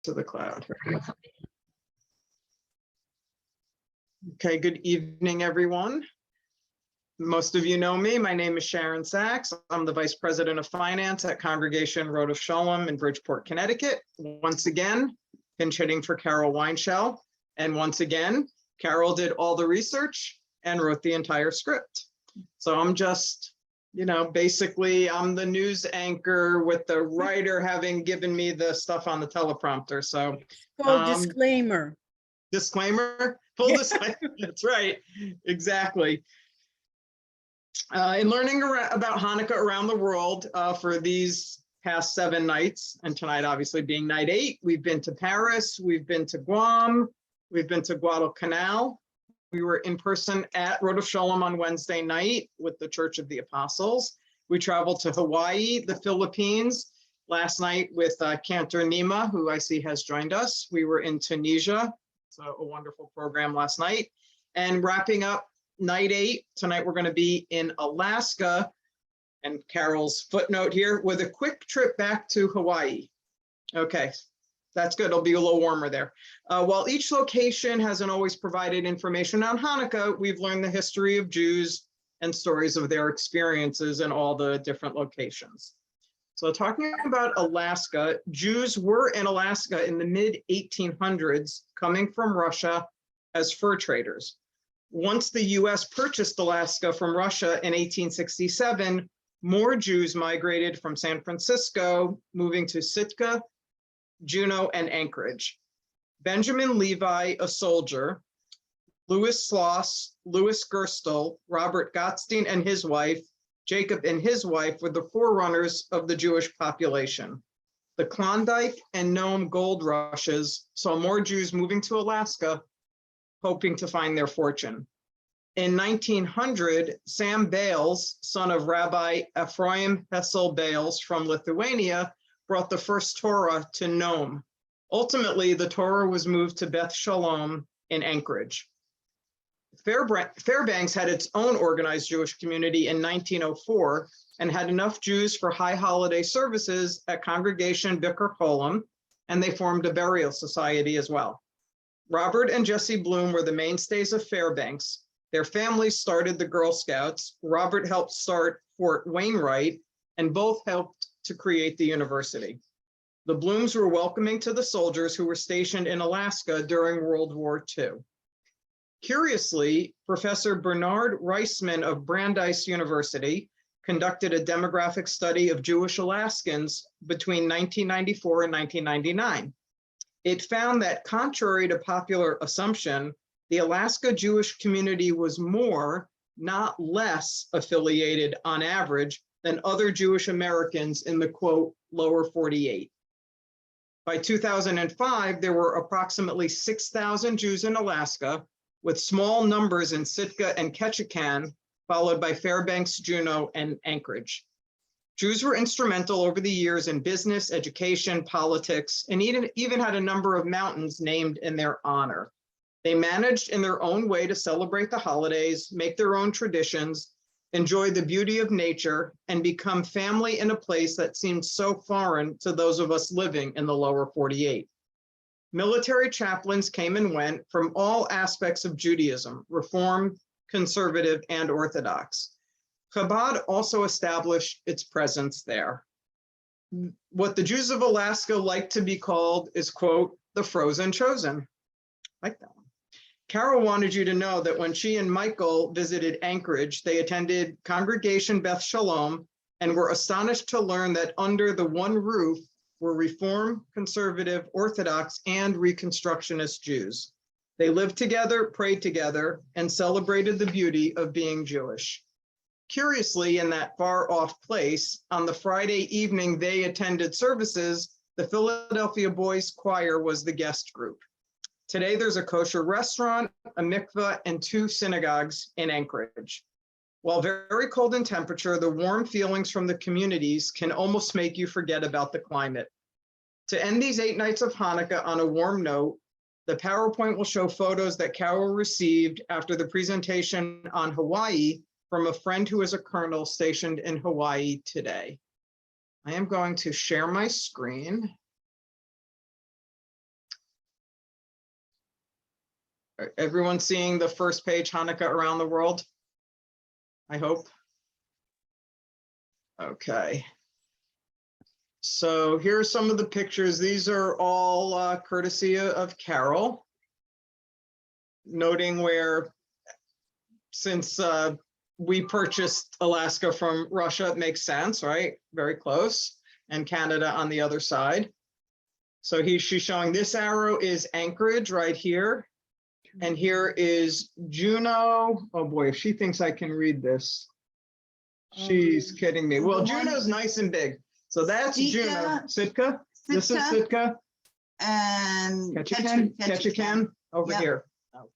to the cloud. Okay, good evening, everyone. Most of you know me. My name is Sharon Sax. I'm the Vice President of Finance at Congregation Rodeph Sholom in Bridgeport, Connecticut. Once again, pinch hitting for Carol Weinshell. And once again, Carol did all the research and wrote the entire script. So I'm just, basically I'm the news anchor with the writer having given me the stuff on the teleprompter. So disclaimer. Disclaimer, full disclaimer, that's right, exactly. In learning about Hanukkah around the world for these past 7 nights, and tonight obviously being night 8, we've been to Paris, we've been to Guam, we've been to Guadalcanal. We were in person at Rodeph Sholom on Wednesday night with the Church of the Apostles. We traveled to Hawaii, the Philippines, last night with Cantor Nima, who I see has joined us. We were in Tunisia, so a wonderful program last night. And wrapping up night 8, tonight we're going to be in Alaska, and Carol's footnote here, with a quick trip back to Hawaii. Okay, that's good. It'll be a little warmer there. While each location hasn't always provided information on Hanukkah, we've learned the history of Jews and stories of their experiences in all the different locations. So talking about Alaska, Jews were in Alaska in the mid-1800s, coming from Russia as fur traders. Once the US purchased Alaska from Russia in 1867, more Jews migrated from San Francisco, moving to Sitka, Juneau, and Anchorage. Benjamin Levi, a soldier, Louis Sloss, Louis Gerstel, Robert Gottstein and his wife, Jacob and his wife were the forerunners of the Jewish population. The Klondike and Nome gold rushes saw more Jews moving to Alaska, hoping to find their fortune. In 1900, Sam Bales, son of Rabbi Ephraim Hessel Bales from Lithuania, brought the first Torah to Nome. Ultimately, the Torah was moved to Beth Shalom in Anchorage. Fairbanks had its own organized Jewish community in 1904 and had enough Jews for high holiday services at Congregation Bikur Cholam, and they formed a burial society as well. Robert and Jessie Bloom were the mainstays of Fairbanks. Their families started the Girl Scouts. Robert helped start Fort Wainwright, and both helped to create the university. The Blooms were welcoming to the soldiers who were stationed in Alaska during World War II. Curiously, Professor Bernard Reisman of Brandeis University conducted a demographic study of Jewish Alaskans between 1994 and 1999. It found that, contrary to popular assumption, the Alaska Jewish community was more, not less, affiliated on average than other Jewish Americans in the, quote, lower 48. By 2005, there were approximately 6,000 Jews in Alaska, with small numbers in Sitka and Ketchikan, followed by Fairbanks, Juneau, and Anchorage. Jews were instrumental over the years in business, education, politics, and even had a number of mountains named in their honor. They managed in their own way to celebrate the holidays, make their own traditions, enjoy the beauty of nature, and become family in a place that seemed so foreign to those of us living in the lower 48. Military chaplains came and went from all aspects of Judaism, Reform, Conservative, and Orthodox. Chabad also established its presence there. What the Jews of Alaska like to be called is, quote, the frozen chosen. I like that one. Carol wanted you to know that when she and Michael visited Anchorage, they attended Congregation Beth Shalom and were astonished to learn that under the one roof were Reform, Conservative, Orthodox, and Reconstructionist Jews. They lived together, prayed together, and celebrated the beauty of being Jewish. Curiously, in that far-off place, on the Friday evening they attended services, the Philadelphia Boys Choir was the guest group. Today, there's a kosher restaurant, a mikveh, and 2 synagogues in Anchorage. While very cold in temperature, the warm feelings from the communities can almost make you forget about the climate. To end these 8 nights of Hanukkah on a warm note, the PowerPoint will show photos that Carol received after the presentation on Hawaii from a friend who is a colonel stationed in Hawaii today. I am going to share my screen. Everyone seeing the first page, Hanukkah around the world? I hope. Okay. So here are some of the pictures. These are all courtesy of Carol. Noting where, since we purchased Alaska from Russia, it makes sense, right? Very close. And Canada on the other side. So she's showing this arrow is Anchorage right here. And here is Juneau. Oh boy, if she thinks I can read this, she's kidding me. Well, Juneau's nice and big. So that's Juneau. Sitka. This is Sitka. And Ketchikan over here.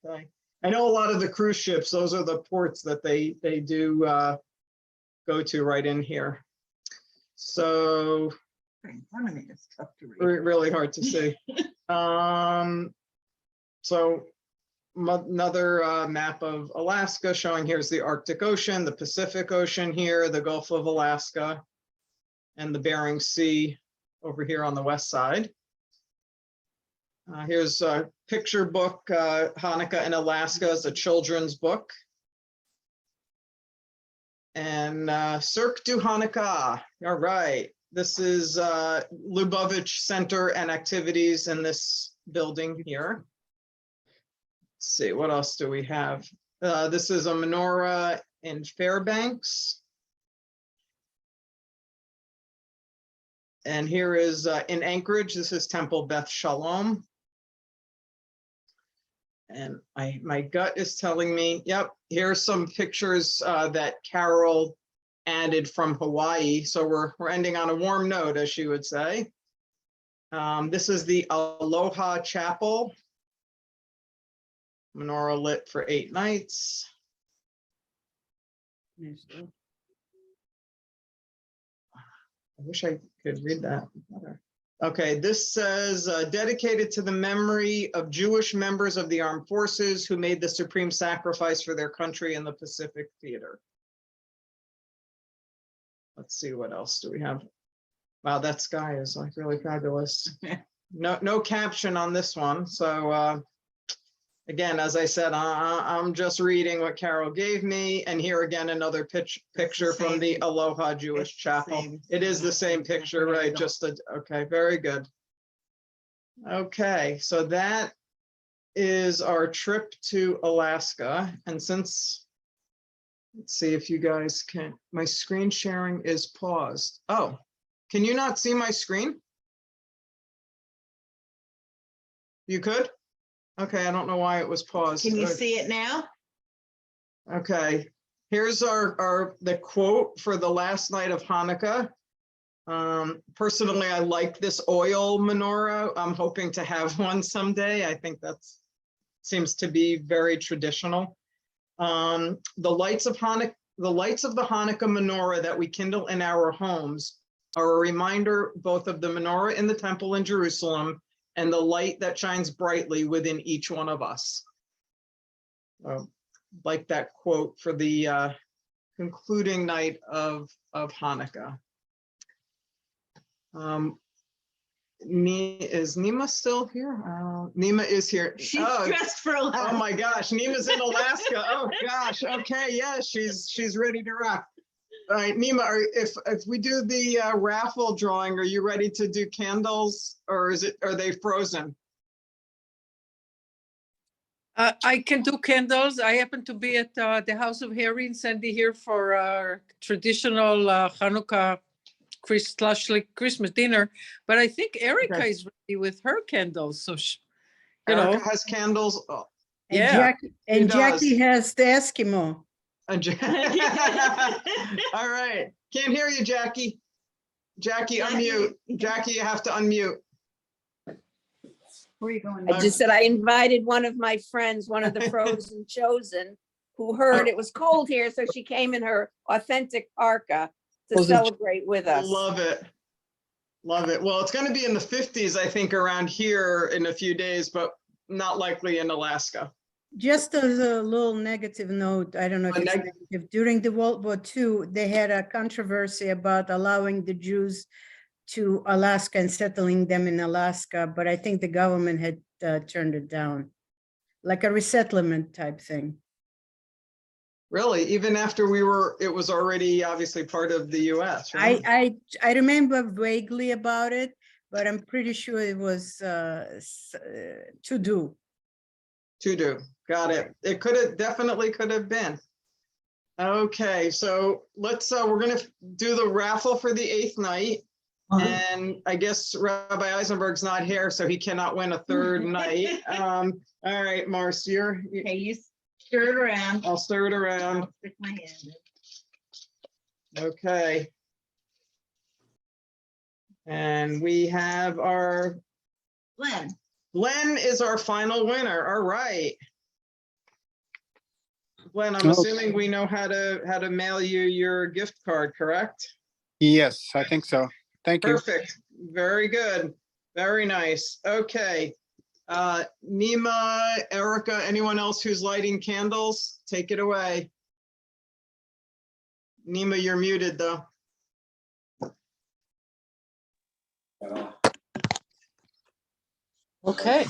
Okay. I know a lot of the cruise ships, those are the ports that they do go to right in here. So it's tough to read. really hard to see. So another map of Alaska showing here's the Arctic Ocean, the Pacific Ocean here, the Gulf of Alaska, and the Bering Sea over here on the west side. Here's a picture book, Hanukkah in Alaska is a children's book. And Cirque du Hanukkah. All right. This is Lubavitch Center and activities in this building here. Let's see, what else do we have? This is a menorah in Fairbanks. And here is in Anchorage, this is Temple Beth Shalom. And my gut is telling me, yep, here's some pictures that Carol added from Hawaii. So we're ending on a warm note, as she would say. This is the Aloha Chapel. Menorah lit for 8 nights. I wish I could read that better. Okay, this says dedicated to the memory of Jewish members of the armed forces who made the supreme sacrifice for their country in the Pacific Theater. Let's see, what else do we have? Wow, that sky is like really fabulous. No caption on this one. So again, as I said, I'm just reading what Carol gave me. And here again, another picture from the Aloha Jewish Chapel. It is the same picture, right? Okay, very good. Okay, so that is our trip to Alaska. And since, let's see if you guys can, my screen sharing is paused. Oh, can you not see my screen? You could? Okay, I don't know why it was paused. Can you see it now? Okay, here's the quote for the last night of Hanukkah. Personally, I like this oil menorah. I'm hoping to have one someday. I think that seems to be very traditional. The lights of the Hanukkah menorah that we kindle in our homes are a reminder both of the menorah in the temple in Jerusalem and the light that shines brightly within each one of us. Like that quote for the concluding night of Hanukkah. Is Nima still here? Nima is here. She's dressed for Alaska. Oh my gosh, Nima's in Alaska. Oh gosh, okay, yeah, she's ready to rock. All right, Nima, if we do the raffle drawing, are you ready to do candles, or are they frozen? I can do candles. I happen to be at the house of Harry and Sandy here for our traditional Hanukkah Christmas dinner. But I think Erica is ready with her candles. So, Erica has candles. Oh, yeah. Jackie has the Eskimo. All right. Can't hear you, Jackie. Jackie, unmute. Jackie, you have to unmute. Where are you going? I just said I invited one of my friends, one of the Frozen Chosen, who heard it was cold here, so she came in her authentic parka to celebrate with us. Love it. Love it. Well, it's going to be in the 50s, I think, around here in a few days, but not likely in Alaska. Just as a little negative note, I don't know if it's negative. During the World War II, they had a controversy about allowing the Jews to Alaska and settling them in Alaska, but I think the government had turned it down. like a resettlement type thing. Really? Even after it was already obviously part of the US, right? I remember vaguely about it, but I'm pretty sure it was to do. To do. Got it. It definitely could have been. Okay, so we're gonna do the raffle for the 8th night. And I guess Rabbi Eisenberg's not here, so he cannot win a 3rd night. All right, Marcia, Okay, you stir it around. I'll stir it around. I'll stick my hand in. Okay. And we have our Glenn is our final winner. All right. Glenn, I'm assuming we know how to mail you your gift card, correct? Yes, I think so. Thank you. Perfect. Very good. Very nice. Okay. Nima, Erica, anyone else who's lighting candles, take it away. Nima, you're muted though. Okay.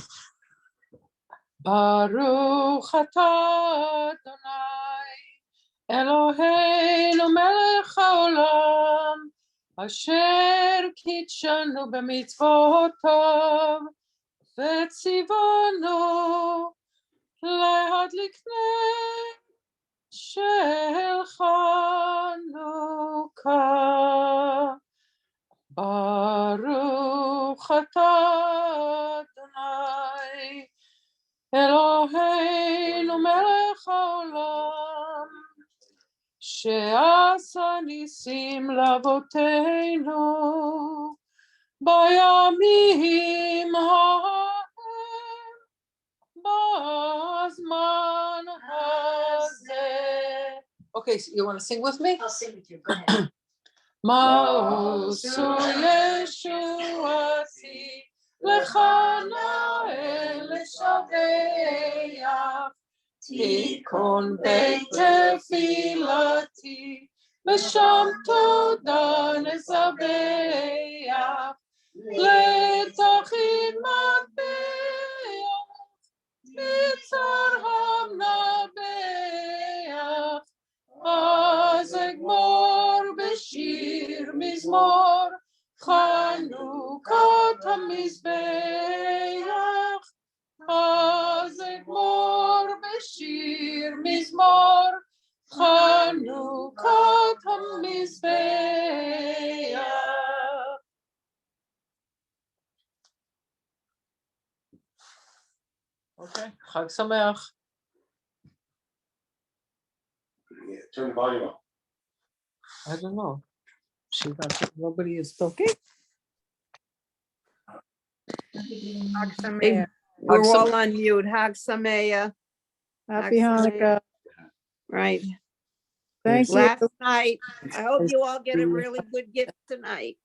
Baruch atah Adonai Eloheinu melech haolam asher kitshanu b'mitzvotav v'tzivanu להדליק נר של חנוכה. ברוך אתה אדוני אלוהינו מלך העולם שעשה ניסים לאבותינו בימים ההם בזמן הזה. Okay, so you want to sing with me? I'll sing with you. Go ahead. מעשו ישועתי לך נאה לשבח תיכון בית תפילתי ושם תודה נזבח לתכין מטבח מצר המנבח אז אגמור בשיר מזמור חנוכת המזבח אז אגמור בשיר מזמור חנוכת המזבח. אוקיי, חג שמח. Turn the volume up. I don't know. Nobody is talking. Hag Sameach. We're Hag all on mute. Hag Sameach. Happy Hag Sameach. Hanukkah. Right. Thank you. Last night, I hope you all get a really good gift tonight.